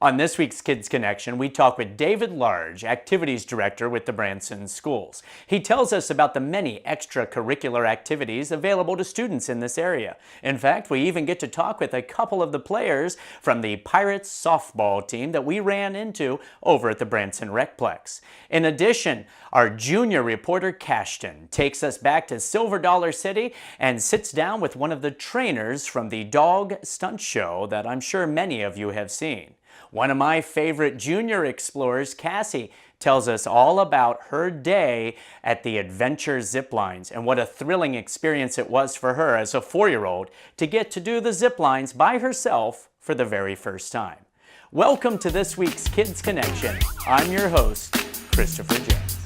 On this week's Kids Connection, we talk with David Large, Activities Director with the Branson Schools. He tells us about the many extracurricular activities available to students in this area. In fact, we even get to talk with a couple of the players from the Pirates softball team that we ran into over at the Branson Recplex. In addition, our junior reporter Cashton takes us back to Silver Dollar City and sits down with one of the trainers from the Dog Stunt Show that I'm sure many of you have seen. One of my favorite junior explorers, Cassie, tells us all about her day at the Adventure Ziplines and what a thrilling experience it was for her as a 4-year-old to get to do the ziplines by herself for the very first time. Welcome to this week's Kids Connection. I'm your host, Christopher Jones.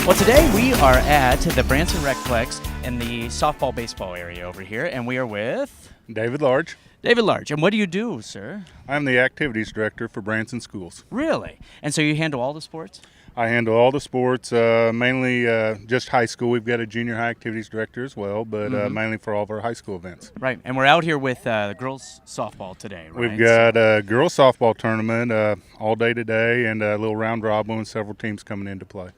Well, today we are at the Branson Recplex in the softball baseball area over here, and we are with David Large. David Large. And what do you do, sir? I'm the Activities Director for Branson Schools. Really? And so you handle all the sports? I handle all the sports, mainly just high school. We've got a junior high activities director as well, but mainly for all of our high school events. Right. And we're out here with girls softball today, right? We've got a girls softball tournament all day today and a little round robin with several teams coming in to play.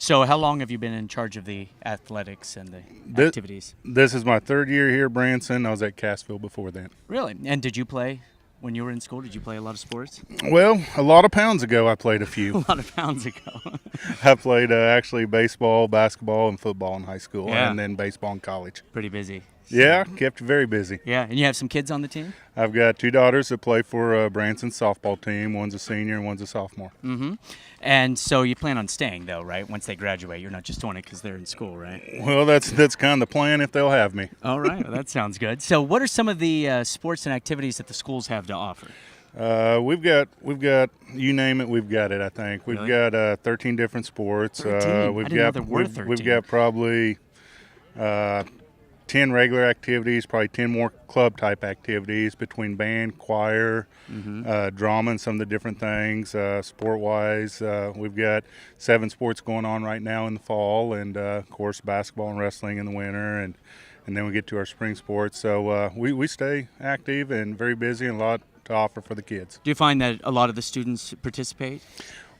So how long have you been in charge of the athletics and the activities? This is my third year here at Branson. I was at Cassville before that. Really? And did you play when you were in school? Did you play a lot of sports? Well, a lot of pounds ago I played a few. A lot of pounds ago. I played actually baseball, basketball, and football in high school, and then baseball in college. Pretty busy. Yeah, kept very busy. Yeah, and you have some kids on the team? I've got two daughters that play for Branson's softball team. One's a senior and one's a sophomore. And so you plan on staying, though, right? Once they graduate, you're not just doing it because they're in school, right? Well, that's kind of the plan if they'll have me. All right, well, that sounds good. So what are some of the sports and activities that the schools have to offer? We've got you name it, we've got it. I think we've got 13 different sports. 13? I didn't know there were 13. We've got probably 10 regular activities, probably 10 more club-type activities between band, choir, drama, and some of the different things. Sport-wise, we've got 7 sports going on right now in the fall, and, of course, basketball and wrestling in the winter, and then we get to our spring sports. So we stay active and very busy and a lot to offer for the kids. Do you find that a lot of the students participate?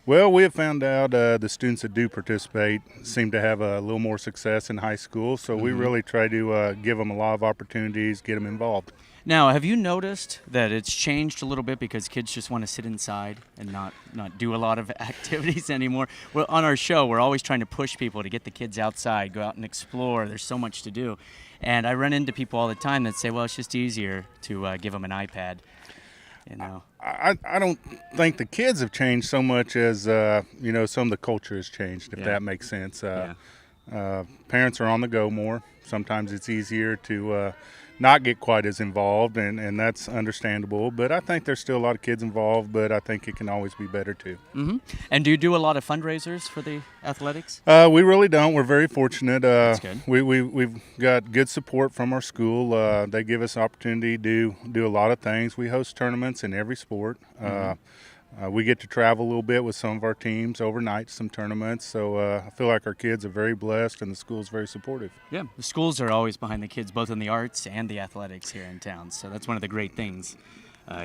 Well, we have found out the students that do participate seem to have a little more success in high school, so we really try to give them a lot of opportunities, get them involved. Now, have you noticed that it's changed a little bit because kids just want to sit inside and not do a lot of activities anymore? Well, on our show, we're always trying to push people to get the kids outside, go out and explore. There's so much to do. And I run into people all the time that say, well, it's just easier to give them an iPad. You know. I don't think the kids have changed so much as some of the culture has changed, if that makes sense. Parents are on the go more. Sometimes it's easier to not get quite as involved, and that's understandable. But I think there's still a lot of kids involved, but I think it can always be better too. And do you do a lot of fundraisers for the athletics? We really don't. We're very fortunate. That's good. We've got good support from our school. They give us opportunity to do a lot of things. We host tournaments in every sport. We get to travel a little bit with some of our teams overnight to some tournaments, so I feel like our kids are very blessed and the school's very supportive. Yeah, the schools are always behind the kids, both in the arts and the athletics here in town, so that's one of the great things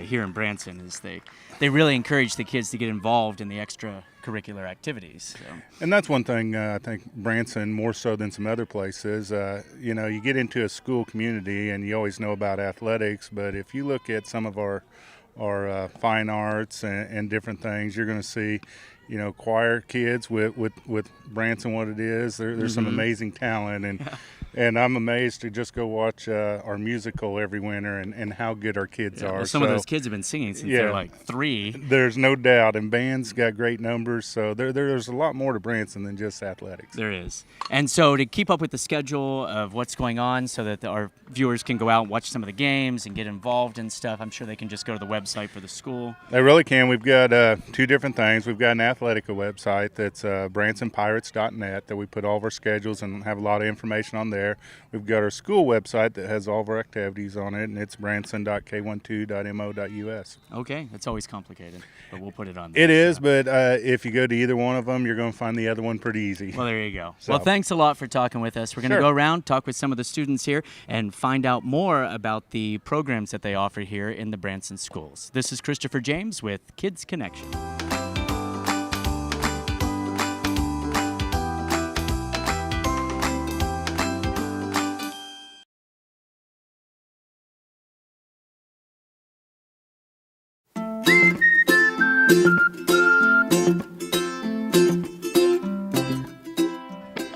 here in Branson is they really encourage the kids to get involved in the extracurricular activities. So. And that's one thing I think Branson, more so than some other places, you get into a school community and you always know about athletics, but if you look at some of our fine arts and different things, you're going to see, choir kids with Branson, what it is. There's some amazing talent, and And I'm amazed to just go watch our musical every winter and how good our kids are. Well, some of those kids have been singing since they're like 3. There's no doubt. And band's got great numbers. So there's a lot more to Branson than just athletics. There is. And so to keep up with the schedule of what's going on so that our viewers can go out and watch some of the games and get involved and stuff, I'm sure they can just go to the website for the school. They really can. We've got 2 different things. We've got an Athletica website that's bransonpirates.net that we put all of our schedules and have a lot of information on there. We've got our school website that has all of our activities on it, and it's branson.k12.mo.us. Okay, that's always complicated, but we'll put it on there. It is, but if you go to either one of them, you're going to find the other one pretty easy. Well, there you go. So. Well, thanks a lot for talking with us. We're going to go around, talk with some of the students here, and find out more about the programs that they offer here in the Branson schools. This is Christopher James with Kids Connection.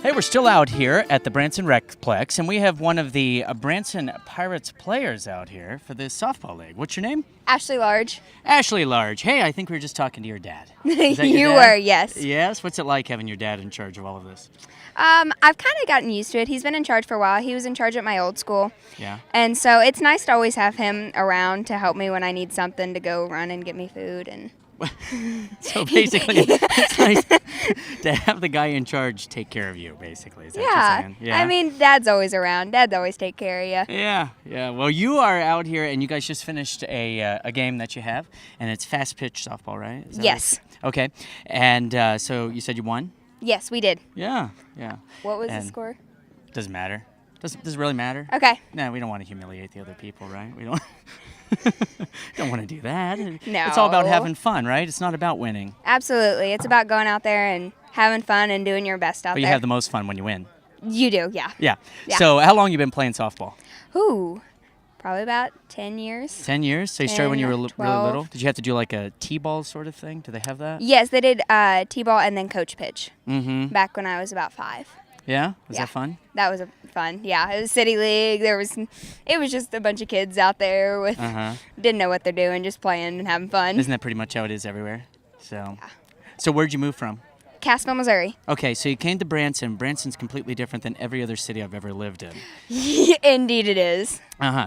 Hey, we're still out here at the Branson Recplex, and we have one of the Branson Pirates players out here for the softball league. What's your name? Ashley Large. Ashley Large. Hey, I think we were just talking to your dad. Is that your You dad? were, yes. Yes? What's it like having your dad in charge of all of this? I've kind of gotten used to it. He's been in charge for a while. He was in charge at my old school. Yeah. And so it's nice to always have him around to help me when I need something, to go run and get me food. And So basically, it's nice to have the guy in charge take care of you, basically. Is that what you're saying? I mean, Dad's always around. Dad's always take care of you. Yeah. Well, you are out here, and you guys just finished a game that you have, and it's fast pitch softball, right? Is that Yes. right? Okay. And so you said you won? Yes, we did. Yeah. What was And the score? Doesn't matter. Does it really matter? Okay. No, we don't want to humiliate the other people, right? We don't. Don't want to do that. No. It's all about having fun, right? It's not about winning. Absolutely. It's about going out there and having fun and doing your best out But there. you have the most fun when you win. You do, yeah. Yeah. Yeah. So how long you been playing softball? Ooh, probably about 10 years. 10 years? So you started when you were 10, really 12. little? Did you have to do like a T-ball sort of thing? Do they have that? Yes, they did T-ball and then coach pitch Mm-hmm. back when I was about 5. Yeah? Was Yeah. that fun? That was fun. Yeah, it was city league. It was just a bunch of kids out there with didn't know what they're doing, just playing and having fun. Isn't that pretty much how it is everywhere? So where'd you move from? Cassville, Missouri. Okay, so you came to Branson. Branson's completely different than every other city I've ever lived in. Indeed, it is.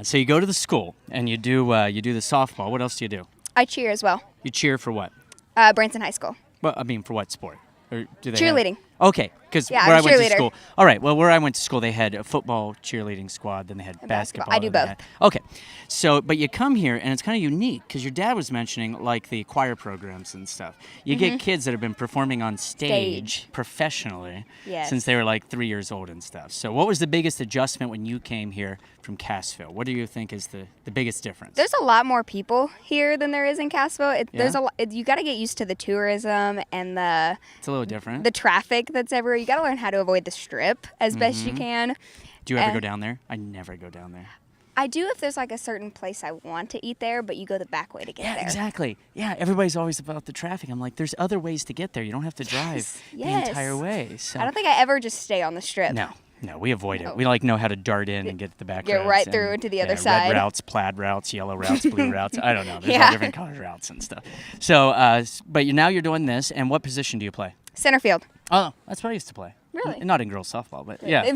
So you go to the school and you do the softball. What else do you do? I cheer as well. You cheer for what? Branson High School. Well, I mean, for what sport? Or do they Cheerleading. Okay, because Yeah, where I'm I a went to cheerleader. school. All right, well, where I went to school, they had a football cheerleading squad, then they had basketball. I do then they both. had- okay, so but you come here and it's kind of unique because your dad was mentioning like the choir programs and stuff. You get kids that have been performing on stage. Professionally Yes. since they were like 3 years old and stuff. So what was the biggest adjustment when you came here from Cassville? What do you think is the biggest difference? There's a lot more people here than there is in Cassville. There's Yeah? a lot. You got to get used to the tourism and It's a little different. the traffic that's everywhere. You got to learn how to avoid the strip as best you can. Do you ever go and- down there? I never go down there. I do if there's like a certain place I want to eat there, but you go the back way to get Yeah, there. exactly. Yeah, everybody's always about the traffic. I'm like, there's other ways to get there. You don't have to drive Yes. the entire way. So I don't think I ever just stay on the strip. No, we avoid it. No. We like know how to dart in and get to the back Get roads right and, through into the other red side. routes, plaid routes, yellow routes, blue routes. I don't know. There's all Yeah. different colored routes and stuff. So, but now you're doing this, and what position do you play? Center field. Oh, that's what I used to play. Really? Not in girls softball, but yeah.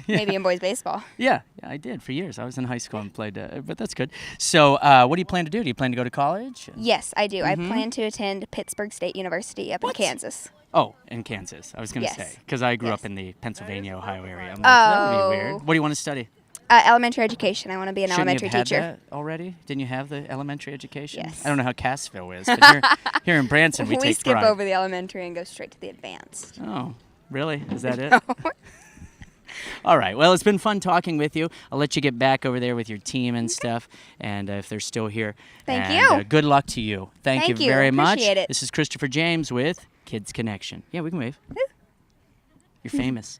Maybe in boys baseball. Yeah, I did for years. I was in high school and played, but that's good. So, what do you plan to do? Do you plan to go to college? Yes, I do. I plan to attend Pittsburgh State University up in Kansas. Oh, in Kansas. I was going to Yes. say, because I grew Yes. up in the Pennsylvania, Ohio area. I'm like, that would be weird. What do you want to study? Elementary education. I want to be an Shouldn't elementary you have teacher. had that already? Didn't you have the elementary education? Yes. I don't know how Cassville is, but here in Branson, we take skip pride. over the elementary and go straight to the advanced. Oh, really? Is that it? All right. Well, it's been fun talking with you. I'll let you get back over there with your team and stuff, and if they're still here. Thank And, you. Good luck to you. Thank you Thank you. very much. Appreciate it. This is Christopher James with Kids Connection. Yeah, we can wave. You're famous.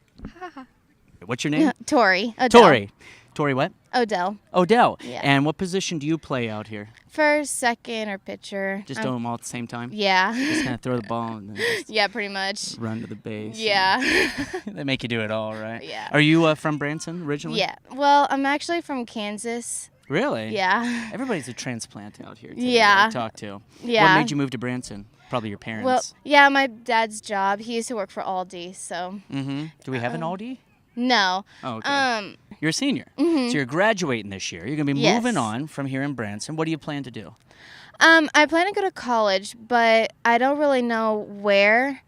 What's your name? Tori. Tori. Tori what? Odell. Odell. Yeah. And what position do you play out here? First, second, or pitcher. Just do them all at the same time? Yeah. Just kind of throw the ball and then just Yeah, pretty much. run to the base. Yeah. They make you do it all, right? Yeah. Are you from Branson originally? Yeah. Well, I'm actually from Kansas. Really? Yeah. Everybody's a transplant out here today Yeah. that I talked to. Yeah. What made you move to Branson? Probably your parents. Well, yeah, my dad's job. He used to work for Aldi, so. Mm-hmm. Do we have an Aldi? No. Oh, okay. You're a senior. So you're graduating this year. You're going to be moving on from here in Branson. What do you plan to do? I plan to go to college, but I don't really know where.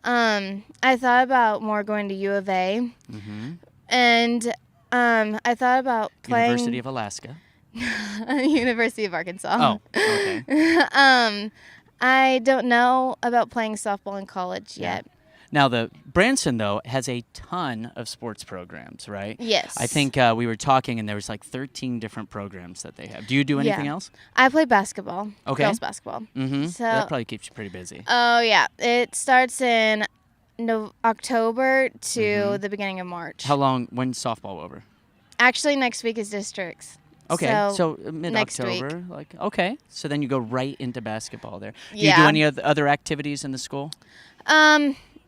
I thought about more going to U of A. Mm-hmm. And I thought about playing... University of Alaska. University of Arkansas. Oh, okay. I don't know about playing softball in college yet. Now, the Branson, though, has a ton of sports programs, right? Yes. I think we were talking, and there was like 13 different programs that they have. Do you do anything else? I play basketball. Okay. Girls basketball. Mm-hmm. So That probably keeps you pretty busy. Oh, yeah. It starts in October to the beginning of March. How long? When's softball over? Actually, next week is districts. Okay, so next mid-October. Okay, so then you go right into basketball there. Do you Yeah. do any other activities in the school?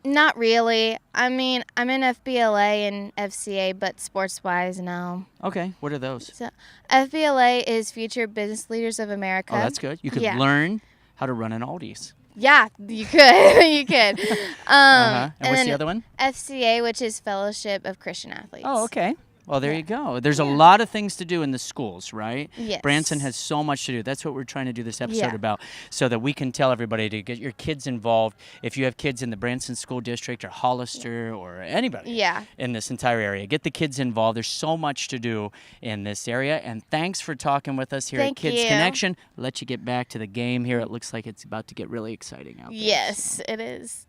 Not really. I mean, I'm in FBLA and FCA, but sports-wise, no. Okay, what are those? So, FBLA is Future Business Leaders of America. Oh, that's good. You could Yeah. learn how to run an Aldi's. Yeah, you could. You could. And what's then the other one? FCA, which is Fellowship of Christian Athletes. Oh, okay. Well, there you go. There's a lot of things to do in the schools, right? Yes. Branson has so much to do. That's what we're trying to do this episode Yeah. about, so that we can tell everybody to get your kids involved. If you have kids in the Branson School District or Hollister or anybody Yeah. in this entire area, get the kids involved. There's so much to do in this area. And thanks for talking with us here Thank at Kids you. Connection. Let you get back to the game here. It looks like it's about to get really exciting out there. Yes, it is.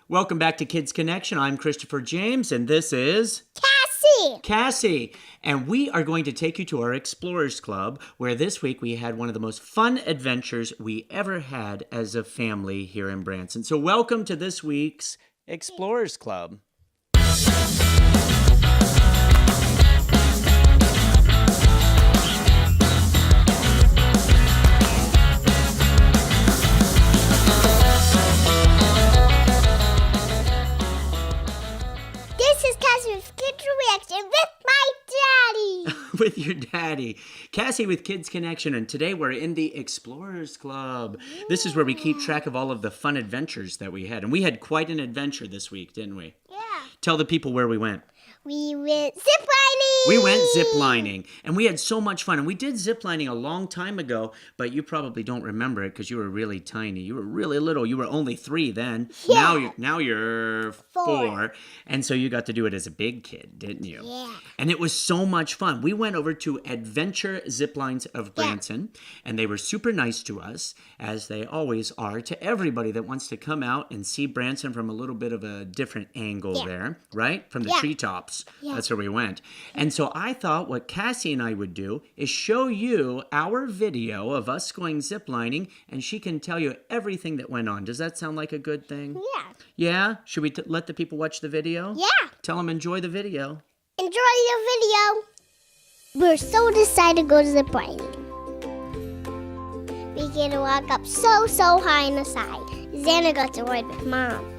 Welcome back to Kids Connection. I'm Christopher James, and this is Cassie. And we are going to take you to our Explorers Club, where this week we had one of the most fun adventures we ever had as a family here in Branson. So welcome to this week's Explorers Club. This is Cassie with Kids Reaction with my daddy. With your daddy. Cassie with Kids Connection, and today we're in the Explorers Club. This is where we keep track of all of the fun adventures that we had. And we had quite an adventure this week, didn't we? Yeah. Tell the people where we went. We went ziplining. We went ziplining, and we had so much fun. And we did ziplining a long time ago, but you probably don't remember it because you were really tiny. You were really little. You were only 3 then. Yeah. Now you're 4. And so you got to do it as a big kid, didn't you? Yeah. And it was so much fun. We went over to Adventure Ziplines of Branson, and they were super nice to us, as they always are to everybody that wants to come out and see Branson from a little bit of a different angle there, right? From the treetops. Yeah. That's where we went. And so I thought what Cassie and I would do is show you our video of us going ziplining, and she can tell you everything that went on. Does that sound like a good thing? Yeah. Yeah? Should we let the people watch the video? Yeah. Tell them enjoy the video. Enjoy the video. We're so excited to go ziplining. We get to walk up so high in the side. Xana got to ride with Mom.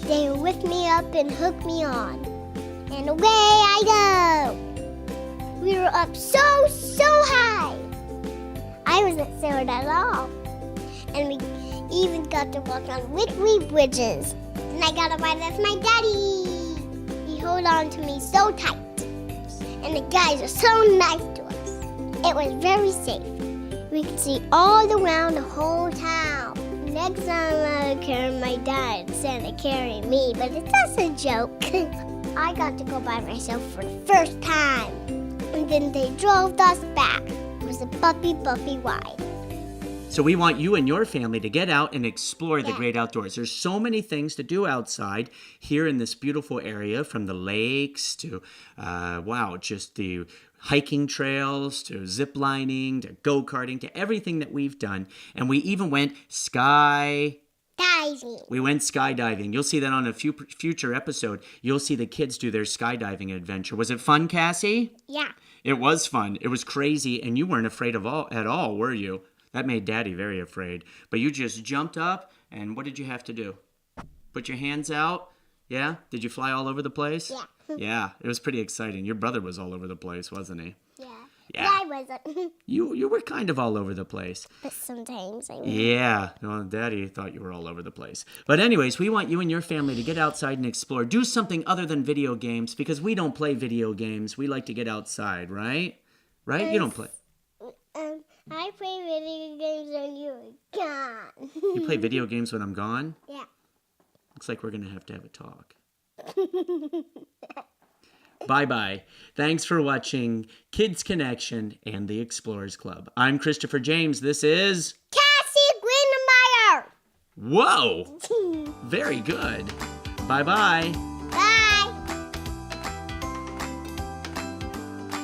They lift me up and hook me on. And away I go. We were up so high. I wasn't scared at all. And we even got to walk on wiggly bridges. And I got to ride with my daddy. He held on to me so tight. And the guys are so nice to us. It was very safe. We could see all around the whole town. Next time I carry my dad instead of carrying me, but it's just a joke. I got to go by myself for the first time. And then they drove us back. It was a bumpy ride. So we want you and your family to get out and explore the great outdoors. There's so many things to do outside here in this beautiful area, from the lakes to, just the hiking trails to ziplining to go-karting to everything that we've done. And we even went Diving. We went skydiving. You'll see that on a future episode. You'll see the kids do their skydiving adventure. Was it fun, Cassie? Yeah. It was fun. It was crazy, and you weren't afraid at all, were you? That made Daddy very afraid. But you just jumped up, and what did you have to do? Put your hands out? Yeah? Did you fly all over the place? Yeah. Yeah, it was pretty exciting. Your brother was all over the place, wasn't he? Yeah. Yeah. I wasn't. You were kind of all over the place. But sometimes I was. Yeah. Well, Daddy thought you were all over the place. But anyways, we want you and your family to get outside and explore. Do something other than video games because we don't play video games. We like to get outside, right? Right? You don't play. I play video games when you're gone. You play video games when I'm gone? Yeah. Looks like we're going to have a talk. Bye-bye. Thanks for watching Kids Connection and the Explorers Club. I'm Christopher James. This is... Cassie Greenmeyer. Whoa! Very good. Bye-bye. Bye.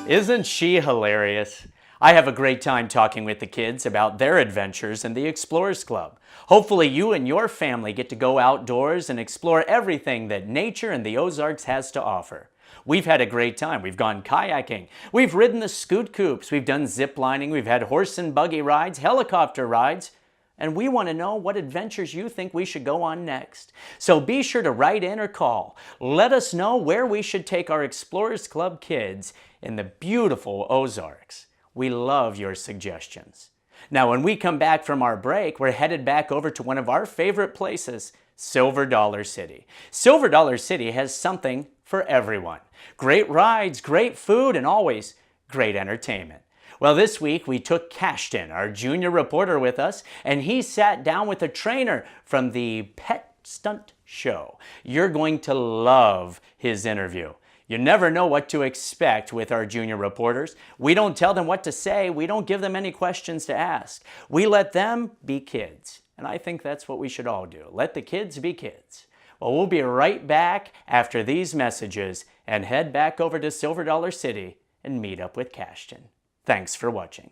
Isn't she hilarious? I have a great time talking with the kids about their adventures in the Explorers Club. Hopefully you and your family get to go outdoors and explore everything that nature and the Ozarks has to offer. We've had a great time. We've gone kayaking. We've ridden the scoot coops. We've done zip lining. We've had horse and buggy rides, helicopter rides. And we want to know what adventures you think we should go on next. So be sure to write in or call. Let us know where we should take our Explorers Club kids in the beautiful Ozarks. We love your suggestions. Now, when we come back from our break, we're headed back over to one of our favorite places, Silver Dollar City. Silver Dollar City has something for everyone. Great rides, great food, and always great entertainment. Well, this week we took Cashton, our junior reporter, with us, and he sat down with a trainer from the Pet Stunt Show. You're going to love his interview. You never know what to expect with our junior reporters. We don't tell them what to say. We don't give them any questions to ask. We let them be kids. And I think that's what we should all do. Let the kids be kids. Well, we'll be right back after these messages and head back over to Silver Dollar City and meet up with Cashton. Thanks for watching.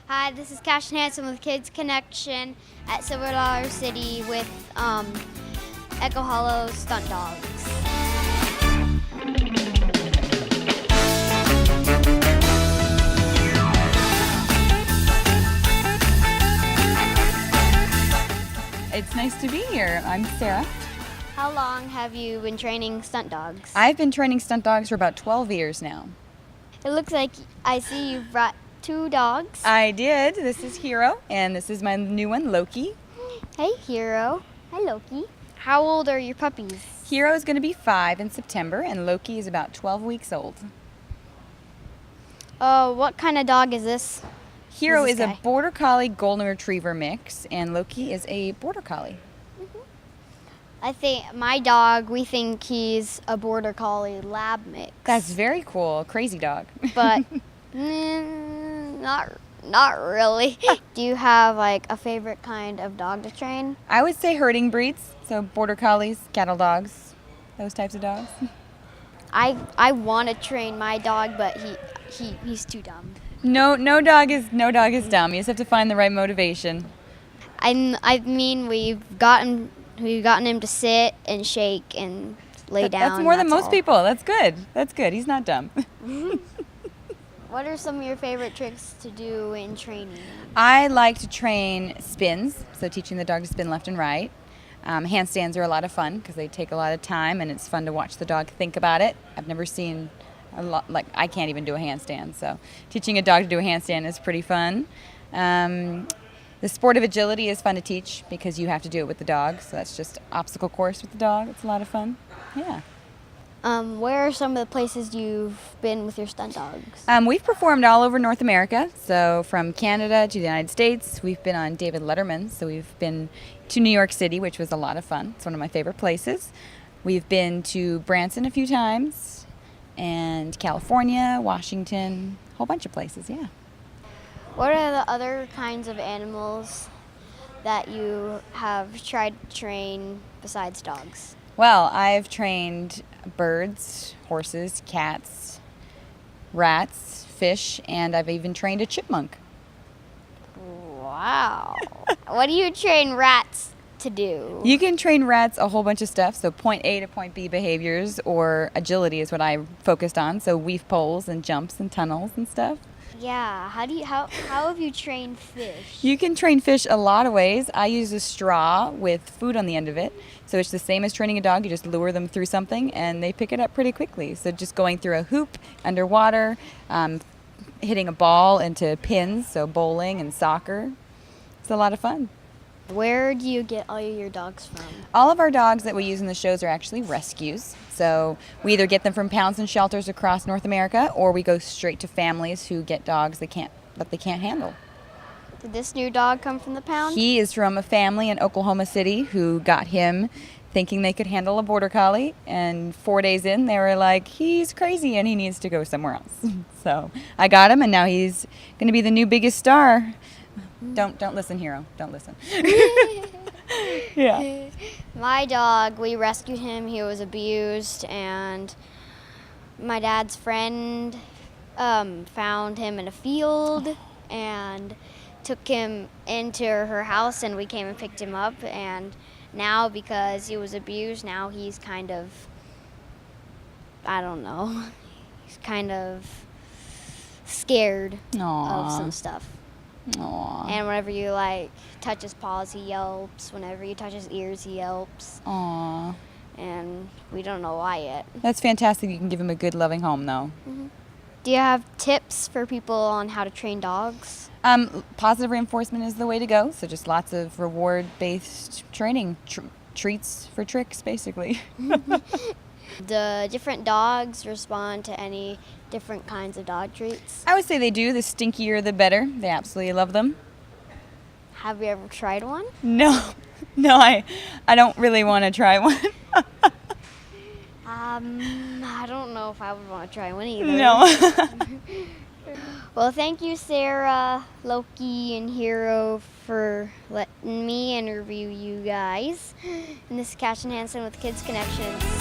Hi, this is Cashton Hansen with Kids Connection at Silver Dollar City with Echo Hollow Stunt Dogs. It's nice to be here. I'm Sarah. How long have you been training stunt dogs? I've been training stunt dogs for about 12 years now. It looks like I see you've brought 2 dogs. I did. This is Hero, and this is my new one, Loki. Hey, Hero. Hi, Loki. How old are your puppies? Hero is going to be 5 in September, and Loki is about 12 weeks old. What kind of dog is this? Hero Who's is this a guy? Border Collie Golden Retriever mix, and Loki is a Border Collie. I think my dog, we think he's a Border Collie Lab mix. That's very cool. Crazy dog. But not really. Do you have like a favorite kind of dog to train? I would say herding breeds, so Border Collies, cattle dogs, those types of dogs. I want to train my dog, but he's too dumb. No dog is dumb. You just have to find the right motivation. I mean, we've gotten him to sit and shake and lay down. That's more than most all. people. That's good. That's good. He's not dumb. What are some of your favorite tricks to do in training? I like to train spins, so teaching the dog to spin left and right. Handstands are a lot of fun because they take a lot of time, and it's fun to watch the dog think about it. I've never seen a lot, like I can't even do a handstand, so teaching a dog to do a handstand is pretty fun. The sport of agility is fun to teach because you have to do it with the dog, so that's just obstacle course with the dog. It's a lot of fun. Yeah. Where are some of the places you've been with your stunt dogs? We've performed all over North America, so from Canada to the United States. We've been on David Letterman, so we've been to New York City, which was a lot of fun. It's one of my favorite places. We've been to Branson a few times, and California, Washington, a whole bunch of places, yeah. What are the other kinds of animals that you have tried to train besides dogs? Well, I've trained birds, horses, cats, rats, fish, and I've even trained a chipmunk. Wow. What do you train rats to do? You can train rats a whole bunch of stuff, so point A to point B behaviors, or agility is what I focused on, so weave poles and jumps and tunnels and stuff. Yeah. How have you trained fish? You can train fish a lot of ways. I use a straw with food on the end of it. So it's the same as training a dog. You just lure them through something and they pick it up pretty quickly. So just going through a hoop underwater, hitting a ball into pins, so bowling and soccer. It's a lot of fun. Where do you get all your dogs from? All of our dogs that we use in the shows are actually rescues. So we either get them from pounds and shelters across North America, or we go straight to families who get dogs that they can't handle. Did this new dog come from the pound? He is from a family in Oklahoma City who got him thinking they could handle a border collie, and 4 days in they were like, he's crazy and he needs to go somewhere else. So I got him, and now he's going to be the new biggest star. Don't listen, Hero. Don't listen. Yeah. My dog, we rescued him. He was abused, and my dad's friend found him in a field and took him into her house, and we came and picked him up. And now, because he was abused, now he's kind of, I don't know, he's kind of scared of some stuff. Aww. And whenever you touch his paws, he yelps. Whenever you touch his ears, he yelps. Aww. And we don't know why yet. That's fantastic. You can give him a good, loving home, though. Mm-hmm. Do you have tips for people on how to train dogs? Positive reinforcement is the way to go. So just lots of reward-based training, treats for tricks, basically. Do different dogs respond to any different kinds of dog treats? I would say they do. The stinkier, the better. They absolutely love them. Have you ever tried one? No, I don't really want to try one. I don't know if I would want to try one either. No. Well, thank you, Sarah, Loki, and Hero, for letting me interview you guys. And this is Cashin Hansen with Kids Connections.